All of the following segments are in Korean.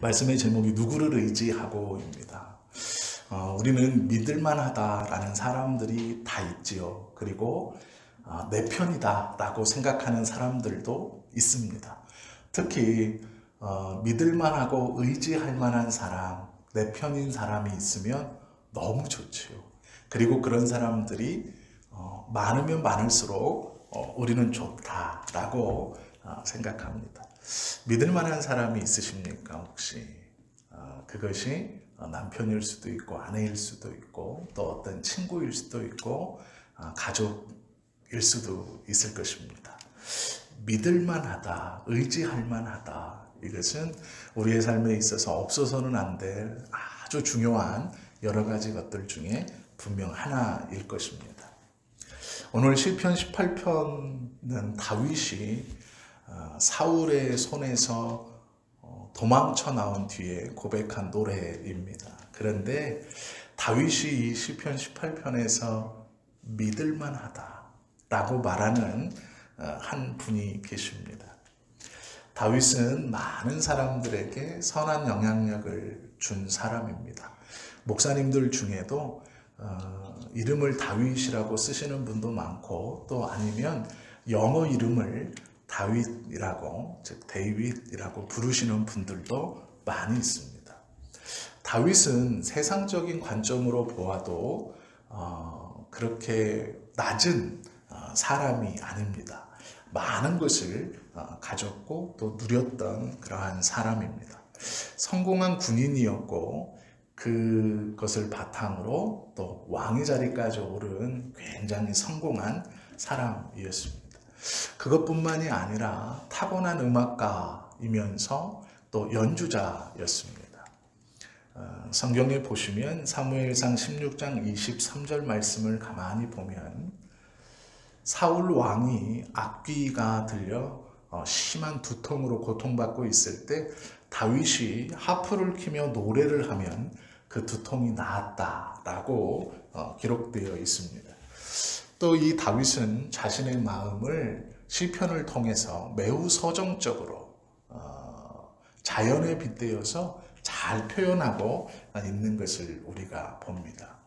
말씀의 제목이 누구를 의지하고입니다. 우리는 믿을만하다라는 사람들이 다 있지요. 그리고 내 편이다 라고 생각하는 사람들도 있습니다. 특히 믿을만하고 의지할 만한 사람, 내 편인 사람이 있으면 너무 좋지요. 그리고 그런 사람들이 많으면 많을수록 우리는 좋다라고 생각합니다. 믿을 만한 사람이 있으십니까? 혹시 그것이 남편일 수도 있고 아내일 수도 있고 또 어떤 친구일 수도 있고 가족일 수도 있을 것입니다. 믿을 만하다, 의지할 만하다, 이것은 우리의 삶에 있어서 없어서는 안 될 아주 중요한 여러 가지 것들 중에 분명 하나일 것입니다. 오늘 시편 18편은 다윗이 사울의 손에서 도망쳐 나온 뒤에 고백한 노래입니다. 그런데 다윗이 이 시편 18편에서 믿을만하다 라고 말하는 한 분이 계십니다. 다윗은 많은 사람들에게 선한 영향력을 준 사람입니다. 목사님들 중에도 이름을 다윗이라고 쓰시는 분도 많고 또 아니면 영어 이름을 다윗이라고, 즉 데이빗이라고 부르시는 분들도 많이 있습니다. 다윗은 세상적인 관점으로 보아도 그렇게 낮은 사람이 아닙니다. 많은 것을 가졌고 또 누렸던 그러한 사람입니다. 성공한 군인이었고 그것을 바탕으로 또 왕의 자리까지 오른 굉장히 성공한 사람이었습니다. 그것뿐만이 아니라 타고난 음악가이면서 또 연주자였습니다. 성경에 보시면 사무엘상 16장 23절 말씀을 가만히 보면 사울 왕이 악귀가 들려 심한 두통으로 고통받고 있을 때 다윗이 하프를 키며 노래를 하면 그 두통이 나았다라고 기록되어 있습니다. 또 이 다윗은 자신의 마음을 시편을 통해서 매우 서정적으로 자연에 빗대어서 잘 표현하고 있는 것을 우리가 봅니다.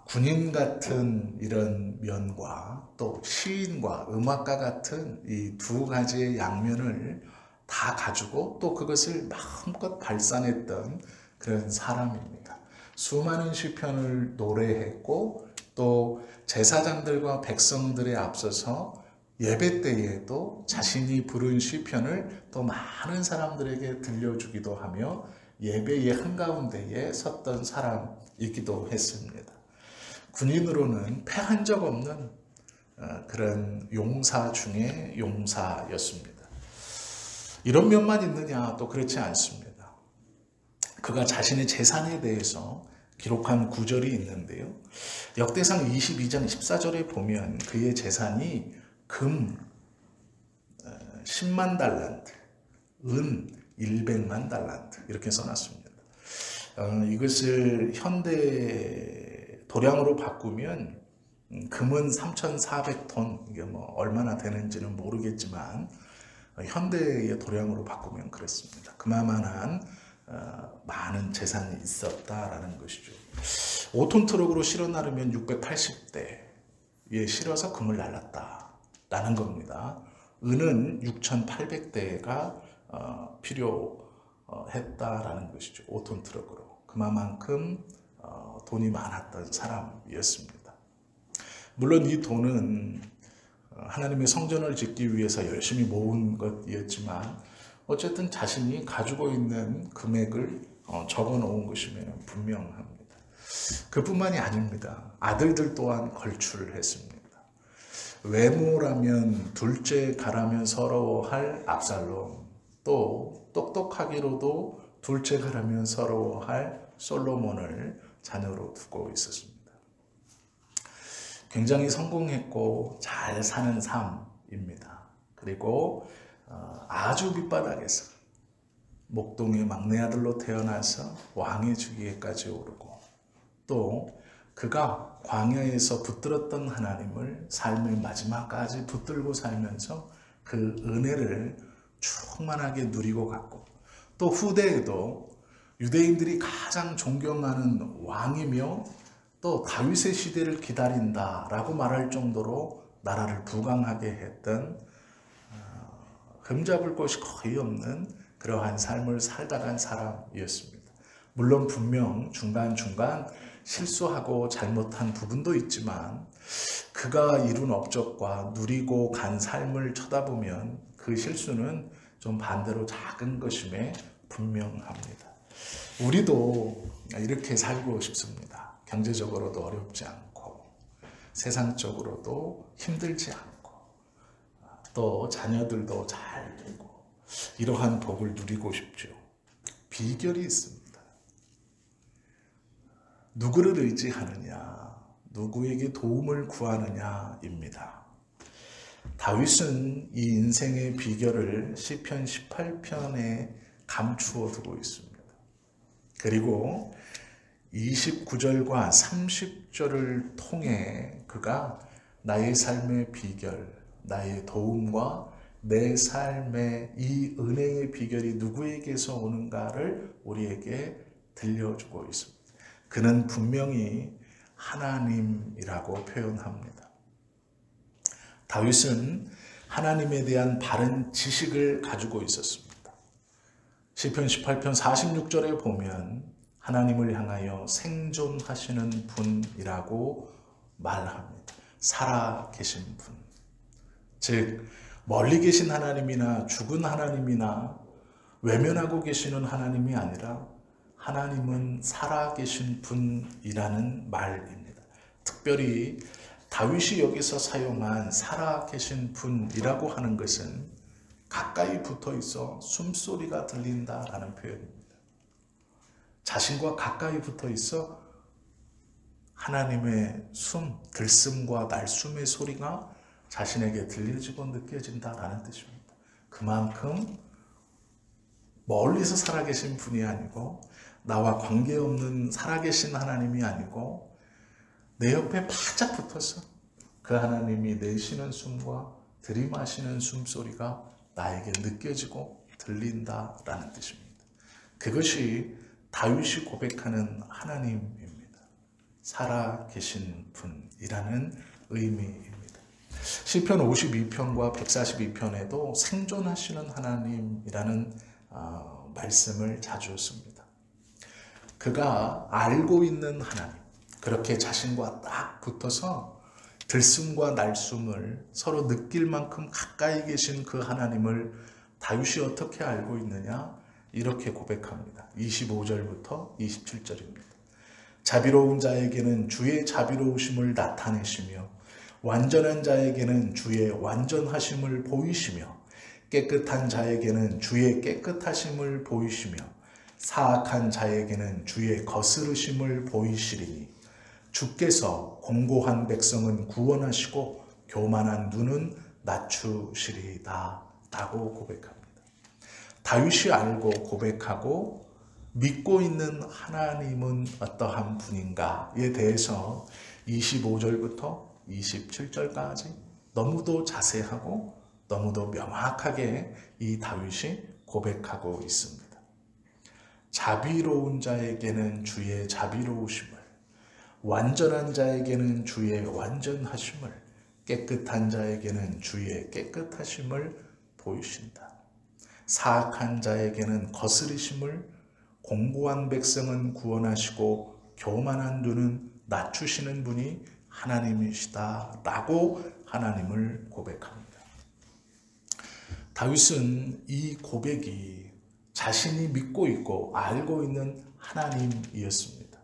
군인 같은 이런 면과 또 시인과 음악가 같은 이 두 가지의 양면을 다 가지고 또 그것을 마음껏 발산했던 그런 사람입니다. 수많은 시편을 노래했고 또 제사장들과 백성들에 앞서서 예배 때에도 자신이 부른 시편을 또 많은 사람들에게 들려주기도 하며 예배의 한가운데에 섰던 사람이기도 했습니다. 군인으로는 패한 적 없는 그런 용사 중에 용사였습니다. 이런 면만 있느냐? 또 그렇지 않습니다. 그가 자신의 재산에 대해서 기록한 구절이 있는데요. 역대상 22장 14절에 보면 그의 재산이 금 10만 달란트, 은 100만 달란트 이렇게 써놨습니다. 이것을 현대 도량으로 바꾸면 금은 3,400톤, 이게 뭐 얼마나 되는지는 모르겠지만 현대의 도량으로 바꾸면 그렇습니다. 그만한 많은 재산이 있었다라는 것이죠. 5톤 트럭으로 실어 나르면 680대에 실어서 금을 날랐다라는 겁니다. 은은 6,800대가 필요했다라는 것이죠. 5톤 트럭으로. 그만큼 돈이 많았던 사람이었습니다. 물론 이 돈은 하나님의 성전을 짓기 위해서 열심히 모은 것이었지만 어쨌든 자신이 가지고 있는 금액을 적어 놓은 것이면 분명합니다. 그뿐만이 아닙니다. 아들들 또한 걸출을 했습니다. 외모라면 둘째 가라면 서러워할 압살롬, 또 똑똑하기로도 둘째 가라면 서러워할 솔로몬을 자녀로 두고 있었습니다. 굉장히 성공했고 잘 사는 삶입니다. 그리고 아주 밑바닥에서 목동의 막내 아들로 태어나서 왕의 주위에까지 오르고 또 그가 광야에서 붙들었던 하나님을 삶의 마지막까지 붙들고 살면서 그 은혜를 충만하게 누리고 갔고 또 후대에도 유대인들이 가장 존경하는 왕이며 또 다윗의 시대를 기다린다라고 말할 정도로 나라를 부강하게 했던 흠잡을 것이 거의 없는 그러한 삶을 살다간 사람이었습니다. 물론 분명 중간중간 실수하고 잘못한 부분도 있지만 그가 이룬 업적과 누리고 간 삶을 쳐다보면 그 실수는 좀 반대로 작은 것임에 분명합니다. 우리도 이렇게 살고 싶습니다. 경제적으로도 어렵지 않고 세상적으로도 힘들지 않고 또 자녀들도 잘 되고 이러한 복을 누리고 싶죠. 비결이 있습니다. 누구를 의지하느냐, 누구에게 도움을 구하느냐입니다. 다윗은 이 인생의 비결을 시편 18편에 감추어 두고 있습니다. 그리고 29절과 30절을 통해 그가 나의 삶의 비결, 나의 도움과 내 삶의 이 은혜의 비결이 누구에게서 오는가를 우리에게 들려주고 있습니다. 그는 분명히 하나님이라고 표현합니다. 다윗은 하나님에 대한 바른 지식을 가지고 있었습니다. 시편 18편 46절에 보면 하나님을 향하여 생존하시는 분이라고 말합니다. 살아 계신 분. 즉 멀리 계신 하나님이나 죽은 하나님이나 외면하고 계시는 하나님이 아니라 하나님은 살아계신 분이라는 말입니다. 특별히 다윗이 여기서 사용한 살아계신 분이라고 하는 것은 가까이 붙어 있어 숨소리가 들린다라는 표현입니다. 자신과 가까이 붙어 있어 하나님의 들숨과 날숨의 소리가 자신에게 들려지고 느껴진다라는 뜻입니다. 그만큼 멀리서 살아계신 분이 아니고 나와 관계없는 살아계신 하나님이 아니고 내 옆에 바짝 붙어서 그 하나님이 내쉬는 숨과 들이마시는 숨소리가 나에게 느껴지고 들린다라는 뜻입니다. 그것이 다윗이 고백하는 하나님입니다. 살아계신 분이라는 의미입니다. 시편 52편과 142편에도 생존하시는 하나님이라는 말씀을 자주 씁니다. 그가 알고 있는 하나님, 그렇게 자신과 딱 붙어서 들숨과 날숨을 서로 느낄 만큼 가까이 계신 그 하나님을 다윗이 어떻게 알고 있느냐? 이렇게 고백합니다. 25절부터 27절입니다. 자비로운 자에게는 주의 자비로우심을 나타내시며 완전한 자에게는 주의 완전하심을 보이시며 깨끗한 자에게는 주의 깨끗하심을 보이시며 사악한 자에게는 주의 거스르심을 보이시리니 주께서 공고한 백성은 구원하시고 교만한 눈은 낮추시리다 라고 고백합니다. 다윗이 알고 고백하고 믿고 있는 하나님은 어떠한 분인가에 대해서 25절부터 27절까지 너무도 자세하고 너무도 명확하게 이 다윗이 고백하고 있습니다. 자비로운 자에게는 주의 자비로우심을, 완전한 자에게는 주의 완전하심을, 깨끗한 자에게는 주의 깨끗하심을 보이신다. 사악한 자에게는 거스리심을, 공고한 백성은 구원하시고 교만한 눈은 낮추시는 분이 하나님이시다 라고 하나님을 고백합니다. 다윗은 이 고백이 자신이 믿고 있고 알고 있는 하나님이었습니다.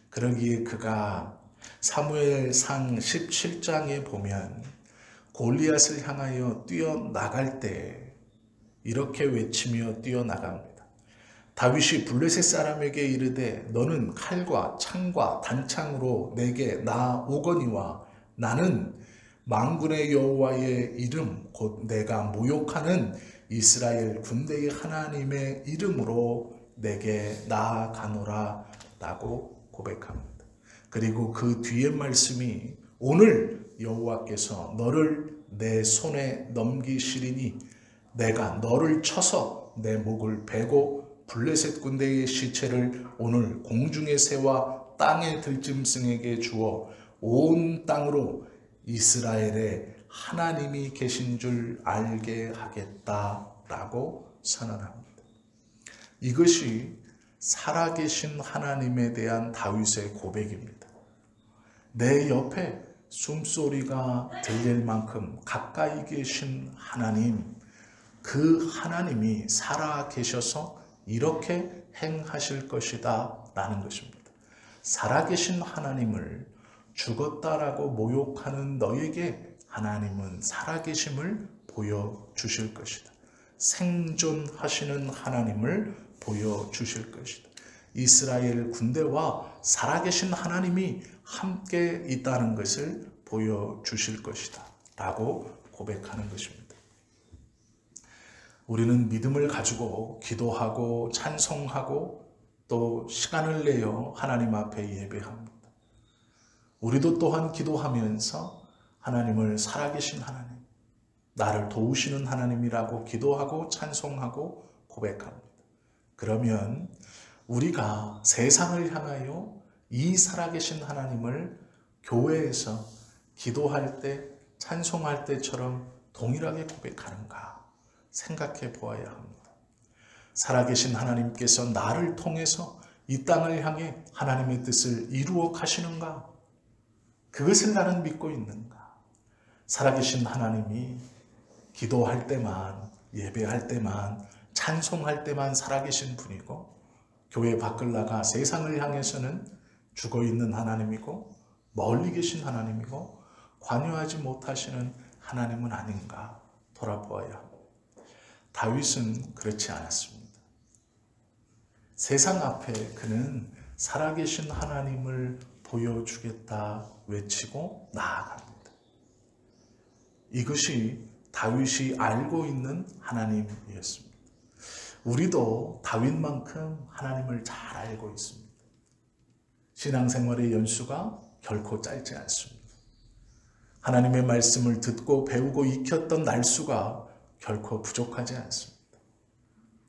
그러기에 그가 사무엘상 17장에 보면 골리앗을 향하여 뛰어나갈 때 이렇게 외치며 뛰어나갑니다. 다윗이 블레셋 사람에게 이르되 너는 칼과 창과 단창으로 내게 나오거니와 나는 만군의 여호와의 이름 곧 내가 모욕하는 이스라엘 군대의 하나님의 이름으로 내게 나아가노라 라고 고백합니다. 그리고 그 뒤의 말씀이 오늘 여호와께서 너를 내 손에 넘기시리니 내가 너를 쳐서 내 목을 베고 블레셋 군대의 시체를 오늘 공중의 새와 땅의 들짐승에게 주어 온 땅으로 이스라엘의 하나님이 계신 줄 알게 하겠다라고 선언합니다. 이것이 살아계신 하나님에 대한 다윗의 고백입니다. 내 옆에 숨소리가 들릴 만큼 가까이 계신 하나님, 그 하나님이 살아계셔서 이렇게 행하실 것이다 라는 것입니다. 살아계신 하나님을 죽었다라고 모욕하는 너에게 하나님은 살아계심을 보여주실 것이다. 생존하시는 하나님을 보여주실 것이다. 이스라엘 군대와 살아계신 하나님이 함께 있다는 것을 보여주실 것이다 라고 고백하는 것입니다. 우리는 믿음을 가지고 기도하고 찬송하고 또 시간을 내어 하나님 앞에 예배합니다. 우리도 또한 기도하면서 하나님을 살아계신 하나님, 나를 도우시는 하나님이라고 기도하고 찬송하고 고백합니다. 그러면 우리가 세상을 향하여 이 살아계신 하나님을 교회에서 기도할 때, 찬송할 때처럼 동일하게 고백하는가 생각해 보아야 합니다. 살아계신 하나님께서 나를 통해서 이 땅을 향해 하나님의 뜻을 이루어 가시는가? 그것을 나는 믿고 있는가? 살아계신 하나님이 기도할 때만, 예배할 때만, 찬송할 때만 살아계신 분이고 교회 밖을 나가 세상을 향해서는 죽어있는 하나님이고 멀리 계신 하나님이고 관여하지 못하시는 하나님은 아닌가 돌아보아야 합니다. 다윗은 그렇지 않았습니다. 세상 앞에 그는 살아계신 하나님을 보여주겠다 외치고 나아갑니다. 이것이 다윗이 알고 있는 하나님이었습니다. 우리도 다윗만큼 하나님을 잘 알고 있습니다. 신앙생활의 연수가 결코 짧지 않습니다. 하나님의 말씀을 듣고 배우고 익혔던 날수가 결코 부족하지 않습니다.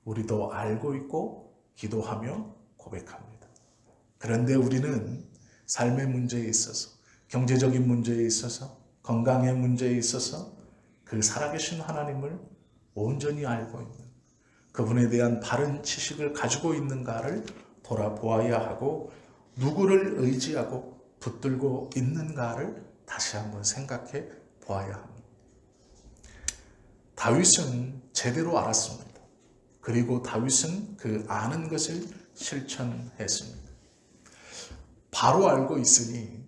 우리도 알고 있고 기도하며 고백합니다. 그런데 우리는 삶의 문제에 있어서, 경제적인 문제에 있어서, 건강의 문제에 있어서 그 살아계신 하나님을 온전히 알고 있는, 그분에 대한 바른 지식을 가지고 있는가를 돌아보아야 하고 누구를 의지하고 붙들고 있는가를 다시 한번 생각해 보아야 합니다. 다윗은 제대로 알았습니다. 그리고 다윗은 그 아는 것을 실천했습니다. 바로 알고 있으니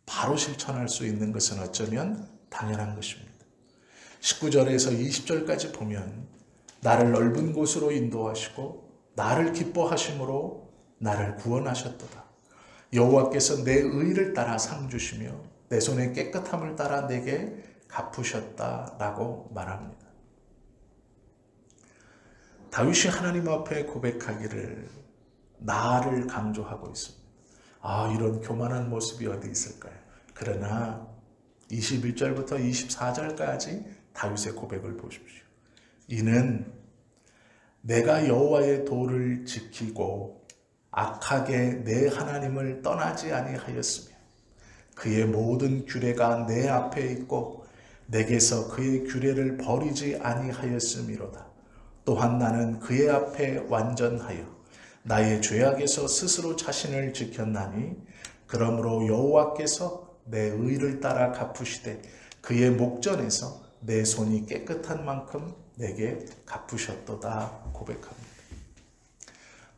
바로 실천할 수 있는 것은 어쩌면 당연한 것입니다. 19절에서 20절까지 보면 나를 넓은 곳으로 인도하시고 나를 기뻐하심으로 나를 구원하셨도다. 여호와께서 내 의를 따라 상 주시며 내 손의 깨끗함을 따라 내게 갚으셨다라고 말합니다. 다윗이 하나님 앞에 고백하기를 나를 강조하고 있습니다. 이런 교만한 모습이 어디 있을까요? 그러나 21절부터 24절까지 다윗의 고백을 보십시오. 이는 내가 여호와의 도를 지키고 악하게 내 하나님을 떠나지 아니하였으며 그의 모든 규례가 내 앞에 있고 내게서 그의 규례를 버리지 아니하였음이로다. 또한 나는 그의 앞에 완전하여 나의 죄악에서 스스로 자신을 지켰나니 그러므로 여호와께서 내 의를 따라 갚으시되 그의 목전에서 내 손이 깨끗한 만큼 내게 갚으셨도다 고백합니다.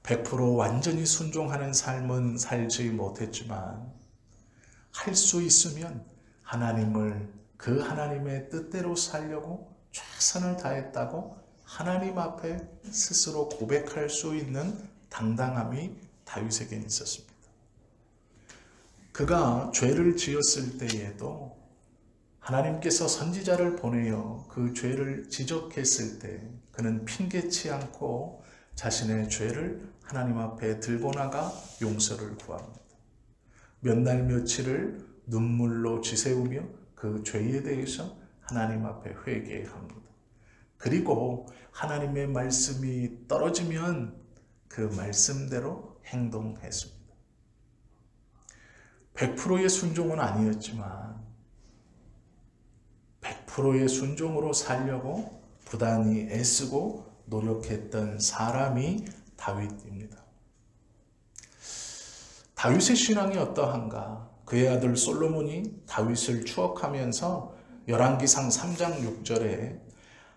100% 완전히 순종하는 삶은 살지 못했지만 할 수 있으면 하나님을 그 하나님의 뜻대로 살려고 최선을 다했다고 하나님 앞에 스스로 고백할 수 있는 당당함이 다윗에게 있었습니다. 그가 죄를 지었을 때에도 하나님께서 선지자를 보내어 그 죄를 지적했을 때 그는 핑계치 않고 자신의 죄를 하나님 앞에 들고 나가 용서를 구합니다. 몇 날 며칠을 눈물로 지새우며 그 죄에 대해서 하나님 앞에 회개합니다. 그리고 하나님의 말씀이 떨어지면 그 말씀대로 행동했습니다. 100%의 순종은 아니었지만 100%의 순종으로 살려고 부단히 애쓰고 노력했던 사람이 다윗입니다. 다윗의 신앙이 어떠한가? 그의 아들 솔로몬이 다윗을 추억하면서 열왕기상 3장 6절에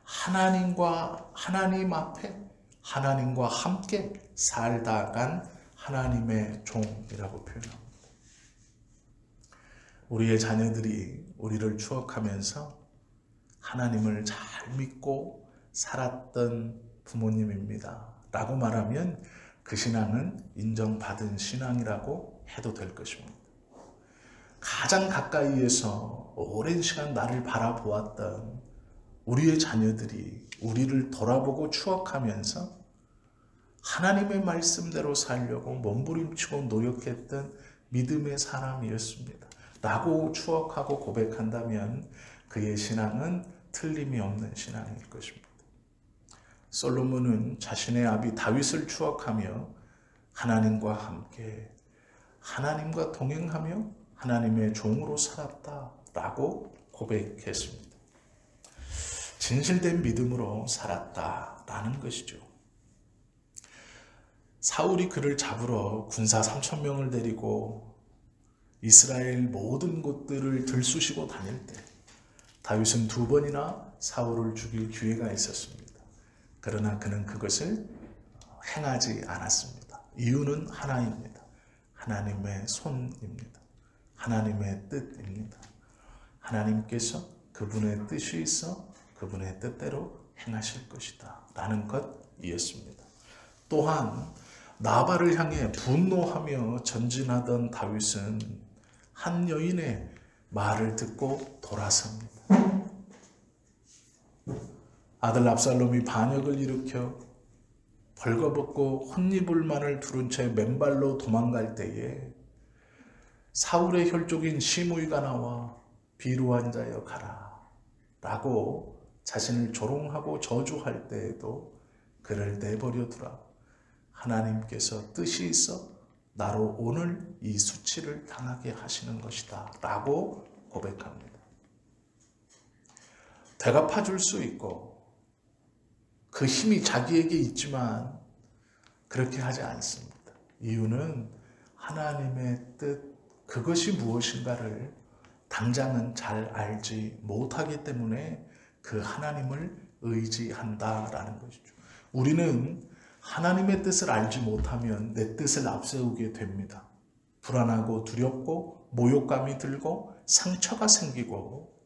하나님 앞에 하나님과 함께 살다 간 하나님의 종이라고 표현합니다. 우리의 자녀들이 우리를 추억하면서 하나님을 잘 믿고 살았던 부모님입니다 라고 말하면 그 신앙은 인정받은 신앙이라고 해도 될 것입니다. 가장 가까이에서 오랜 시간 나를 바라보았던 우리의 자녀들이 우리를 돌아보고 추억하면서 하나님의 말씀대로 살려고 몸부림치고 노력했던 믿음의 사람이었습니다 라고 추억하고 고백한다면 그의 신앙은 틀림이 없는 신앙일 것입니다. 솔로몬은 자신의 아비 다윗을 추억하며 하나님과 함께 하나님과 동행하며 하나님의 종으로 살았다라고 고백했습니다. 진실된 믿음으로 살았다라는 것이죠. 사울이 그를 잡으러 군사 3,000명을 데리고 이스라엘 모든 곳들을 들쑤시고 다닐 때 다윗은 2번이나 사울을 죽일 기회가 있었습니다. 그러나 그는 그것을 행하지 않았습니다. 이유는 하나입니다. 하나님의 손입니다. 하나님의 뜻입니다. 하나님께서 그분의 뜻이 있어 그분의 뜻대로 행하실 것이다 라는 것이었습니다. 또한 나발을 향해 분노하며 전진하던 다윗은 한 여인의 말을 듣고 돌아섭니다. 아들 압살롬이 반역을 일으켜 벌거벗고 혼니불만을 두른 채 맨발로 도망갈 때에 사울의 혈족인 시므이가 나와 비루한 자여 가라 라고 자신을 조롱하고 저주할 때에도 그를 내버려 두라. 하나님께서 뜻이 있어 나로 오늘 이 수치를 당하게 하시는 것이다 라고 고백합니다. 되갚아줄 수 있고 그 힘이 자기에게 있지만 그렇게 하지 않습니다. 이유는 하나님의 뜻, 그것이 무엇인가를 당장은 잘 알지 못하기 때문에 그 하나님을 의지한다라는 것이죠. 우리는 하나님의 뜻을 알지 못하면 내 뜻을 앞세우게 됩니다. 불안하고 두렵고 모욕감이 들고 상처가 생기고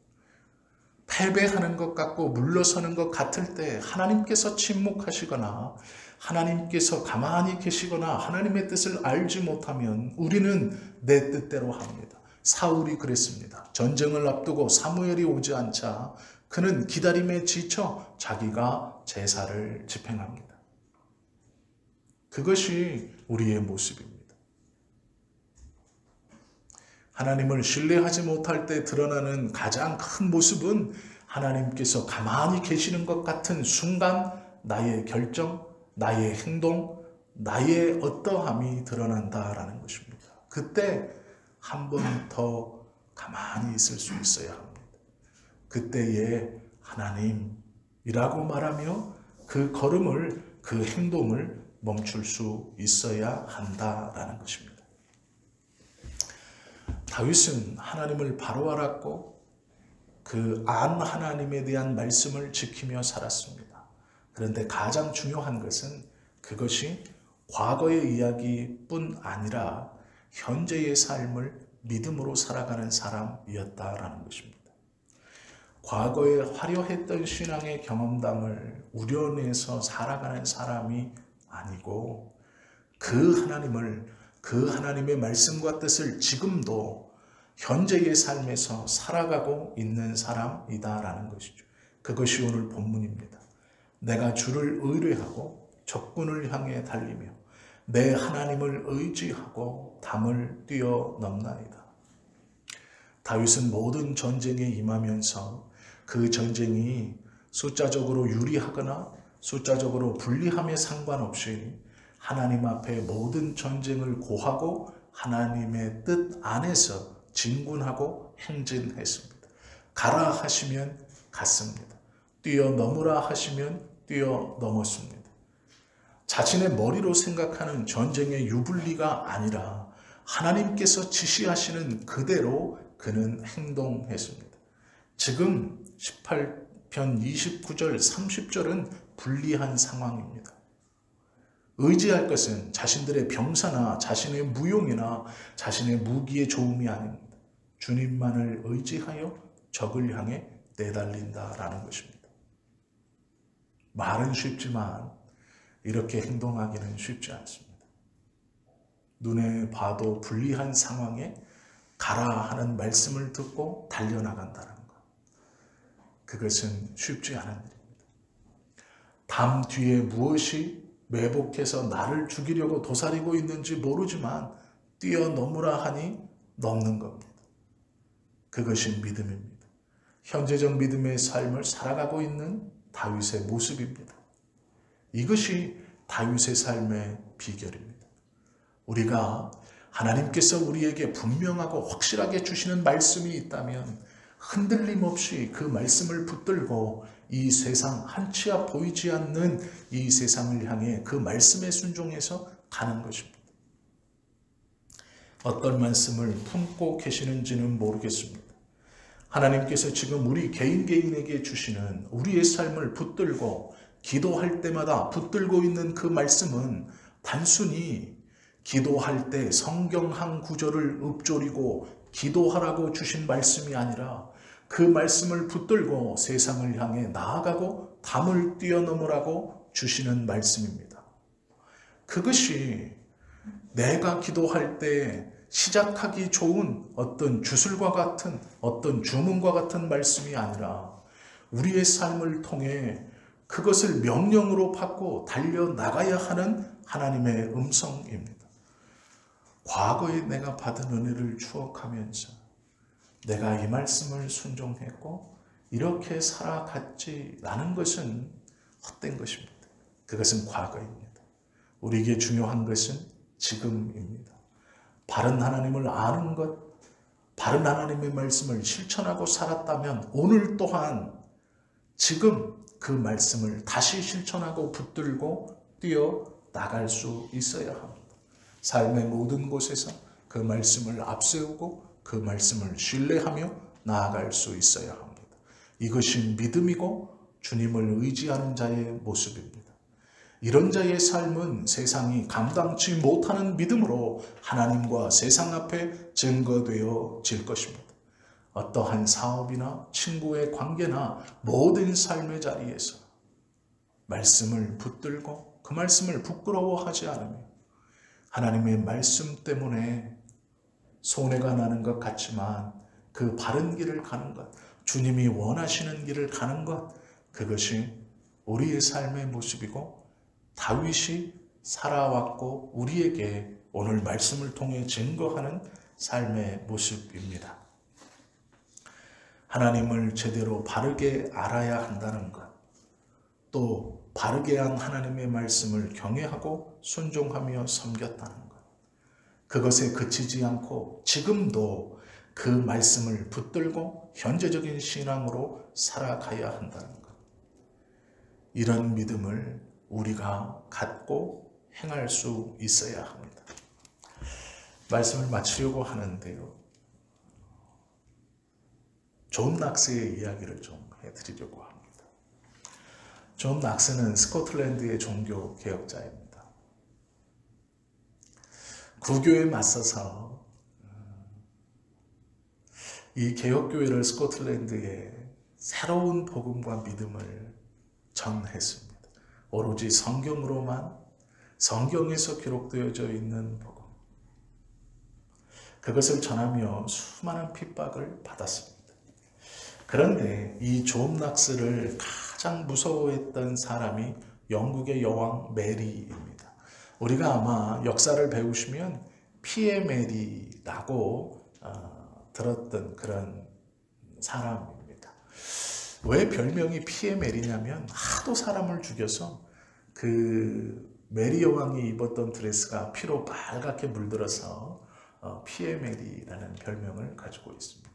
패배하는 것 같고 물러서는 것 같을 때 하나님께서 침묵하시거나 하나님께서 가만히 계시거나 하나님의 뜻을 알지 못하면 우리는 내 뜻대로 합니다. 사울이 그랬습니다. 전쟁을 앞두고 사무엘이 오지 않자 그는 기다림에 지쳐 자기가 제사를 집행합니다. 그것이 우리의 모습입니다. 하나님을 신뢰하지 못할 때 드러나는 가장 큰 모습은 하나님께서 가만히 계시는 것 같은 순간 나의 결정, 나의 행동, 나의 어떠함이 드러난다라는 것입니다. 그때 한 번 더 가만히 있을 수 있어야 합니다. 그때에 하나님이라고 말하며 그 걸음을, 그 행동을 멈출 수 있어야 한다라는 것입니다. 다윗은 하나님을 바로 알았고 그 안 하나님에 대한 말씀을 지키며 살았습니다. 그런데 가장 중요한 것은 그것이 과거의 이야기뿐 아니라 현재의 삶을 믿음으로 살아가는 사람이었다라는 것입니다. 과거에 화려했던 신앙의 경험담을 우려내서 살아가는 사람이 아니고 그 하나님을, 그 하나님의 말씀과 뜻을 지금도 현재의 삶에서 살아가고 있는 사람이다라는 것이죠. 그것이 오늘 본문입니다. 내가 주를 의뢰하고 적군을 향해 달리며 내 하나님을 의지하고 담을 뛰어넘나이다. 다윗은 모든 전쟁에 임하면서 그 전쟁이 숫자적으로 유리하거나 숫자적으로 불리함에 상관없이 하나님 앞에 모든 전쟁을 고하고 하나님의 뜻 안에서 진군하고 행진했습니다. 가라 하시면 갔습니다. 뛰어넘으라 하시면 뛰어넘었습니다. 자신의 머리로 생각하는 전쟁의 유불리가 아니라 하나님께서 지시하시는 그대로 그는 행동했습니다. 지금 18편 29절 30절은 불리한 상황입니다. 의지할 것은 자신들의 병사나 자신의 무용이나 자신의 무기의 좋음이 아닙니다. 주님만을 의지하여 적을 향해 내달린다라는 것입니다. 말은 쉽지만 이렇게 행동하기는 쉽지 않습니다. 눈에 봐도 불리한 상황에 가라 하는 말씀을 듣고 달려나간다는 것. 그것은 쉽지 않은 일입니다. 담 뒤에 무엇이 매복해서 나를 죽이려고 도사리고 있는지 모르지만 뛰어넘으라 하니 넘는 겁니다. 그것이 믿음입니다. 현재적 믿음의 삶을 살아가고 있는 다윗의 모습입니다. 이것이 다윗의 삶의 비결입니다. 우리가 하나님께서 우리에게 분명하고 확실하게 주시는 말씀이 있다면 흔들림 없이 그 말씀을 붙들고 이 세상 한 치 앞 보이지 않는 이 세상을 향해 그 말씀에 순종해서 가는 것입니다. 어떤 말씀을 품고 계시는지는 모르겠습니다. 하나님께서 지금 우리 개인에게 주시는 우리의 삶을 붙들고 기도할 때마다 붙들고 있는 그 말씀은 단순히 기도할 때 성경 한 구절을 읊조리고 기도하라고 주신 말씀이 아니라 그 말씀을 붙들고 세상을 향해 나아가고 담을 뛰어넘으라고 주시는 말씀입니다. 그것이 내가 기도할 때 시작하기 좋은 어떤 주술과 같은 어떤 주문과 같은 말씀이 아니라 우리의 삶을 통해 그것을 명령으로 받고 달려나가야 하는 하나님의 음성입니다. 과거에 내가 받은 은혜를 추억하면서 내가 이 말씀을 순종했고 이렇게 살아갔지라는 것은 헛된 것입니다. 그것은 과거입니다. 우리에게 중요한 것은 지금입니다. 바른 하나님을 아는 것, 바른 하나님의 말씀을 실천하고 살았다면 오늘 또한 지금 그 말씀을 다시 실천하고 붙들고 뛰어나갈 수 있어야 합니다. 삶의 모든 곳에서 그 말씀을 앞세우고 그 말씀을 신뢰하며 나아갈 수 있어야 합니다. 이것이 믿음이고 주님을 의지하는 자의 모습입니다. 이런 자의 삶은 세상이 감당치 못하는 믿음으로 하나님과 세상 앞에 증거되어질 것입니다. 어떠한 사업이나 친구의 관계나 모든 삶의 자리에서 말씀을 붙들고 그 말씀을 부끄러워하지 않으며 하나님의 말씀 때문에 손해가 나는 것 같지만 그 바른 길을 가는 것, 주님이 원하시는 길을 가는 것, 그것이 우리의 삶의 모습이고 다윗이 살아왔고 우리에게 오늘 말씀을 통해 증거하는 삶의 모습입니다. 하나님을 제대로 바르게 알아야 한다는 것, 또 바르게 한 하나님의 말씀을 경외하고 순종하며 섬겼다는 것, 그것에 그치지 않고 지금도 그 말씀을 붙들고 현재적인 신앙으로 살아가야 한다는 것, 이런 믿음을 우리가 갖고 행할 수 있어야 합니다. 말씀을 마치려고 하는데요, 존 낙스의 이야기를 좀 해드리려고 합니다. 존 낙스는 스코틀랜드의 종교 개혁자입니다. 구교에 맞서서 이 개혁교회를 스코틀랜드에 새로운 복음과 믿음을 전했습니다. 오로지 성경으로만, 성경에서 기록되어져 있는 복음, 그것을 전하며 수많은 핍박을 받았습니다. 그런데 이 존 낙스를 가장 무서워했던 사람이 영국의 여왕 메리입니다. 우리가 아마 역사를 배우시면 피에 메리라고 들었던 그런 사람입니다. 왜 별명이 피의 메리냐면 하도 사람을 죽여서 그 메리 여왕이 입었던 드레스가 피로 빨갛게 물들어서 피의 메리라는 별명을 가지고 있습니다.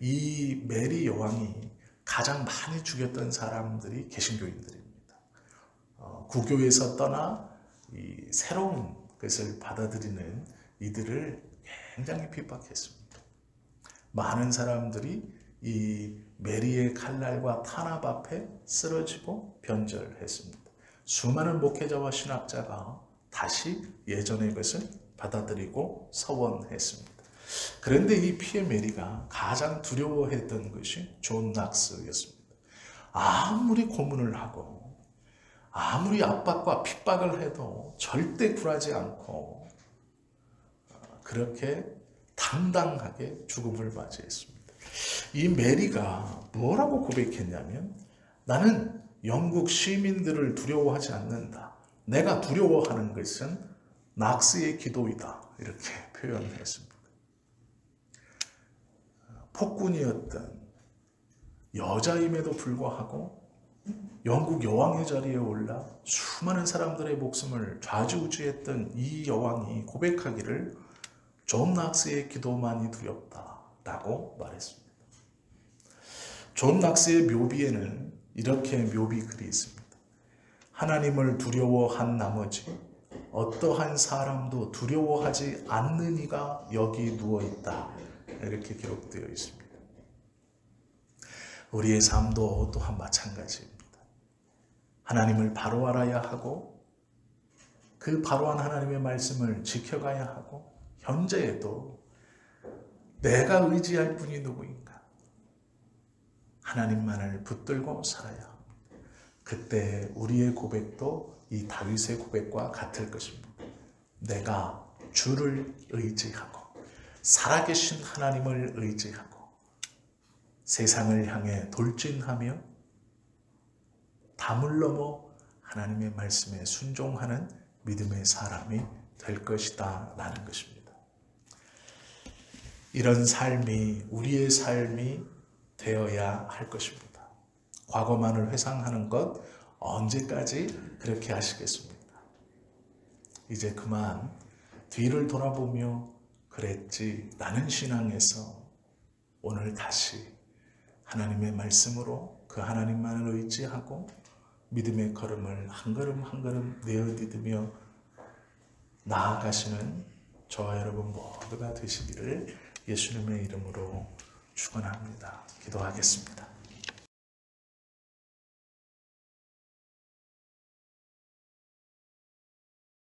이 메리 여왕이 가장 많이 죽였던 사람들이 개신교인들입니다. 구교에서 떠나 이 새로운 것을 받아들이는 이들을 굉장히 핍박했습니다. 많은 사람들이 이 메리의 칼날과 탄압 앞에 쓰러지고 변절했습니다. 수많은 목회자와 신학자가 다시 예전의 것을 받아들이고 서원했습니다. 그런데 이 피의 메리가 가장 두려워했던 것이 존 낙스였습니다. 아무리 고문을 하고 아무리 압박과 핍박을 해도 절대 굴하지 않고 그렇게 당당하게 죽음을 맞이했습니다. 이 메리가 뭐라고 고백했냐면 나는 영국 시민들을 두려워하지 않는다. 내가 두려워하는 것은 낙스의 기도이다. 이렇게 표현했습니다. 폭군이었던 여자임에도 불구하고 영국 여왕의 자리에 올라 수많은 사람들의 목숨을 좌지우지했던 이 여왕이 고백하기를 존 낙스의 기도만이 두렵다라고 말했습니다. 존 낙스의 묘비에는 이렇게 묘비 글이 있습니다. 하나님을 두려워한 나머지 어떠한 사람도 두려워하지 않는 이가 여기 누워있다. 이렇게 기록되어 있습니다. 우리의 삶도 또한 마찬가지입니다. 하나님을 바로 알아야 하고 그 바로한 하나님의 말씀을 지켜가야 하고 현재에도 내가 의지할 분이 누구인가? 하나님만을 붙들고 살아야 합니다. 그때 우리의 고백도 이 다윗의 고백과 같을 것입니다. 내가 주를 의지하고 살아계신 하나님을 의지하고 세상을 향해 돌진하며 담을 넘어 하나님의 말씀에 순종하는 믿음의 사람이 될 것이다 라는 것입니다. 이런 삶이 우리의 삶이 되어야 할 것입니다. 과거만을 회상하는 것 언제까지 그렇게 하시겠습니까? 이제 그만 뒤를 돌아보며 그랬지 라는 신앙에서 오늘 다시 하나님의 말씀으로 그 하나님만을 의지하고 믿음의 걸음을 한 걸음 한 걸음 내어디디며 나아가시는 저와 여러분 모두가 되시기를 예수님의 이름으로 축원합니다. 기도하겠습니다.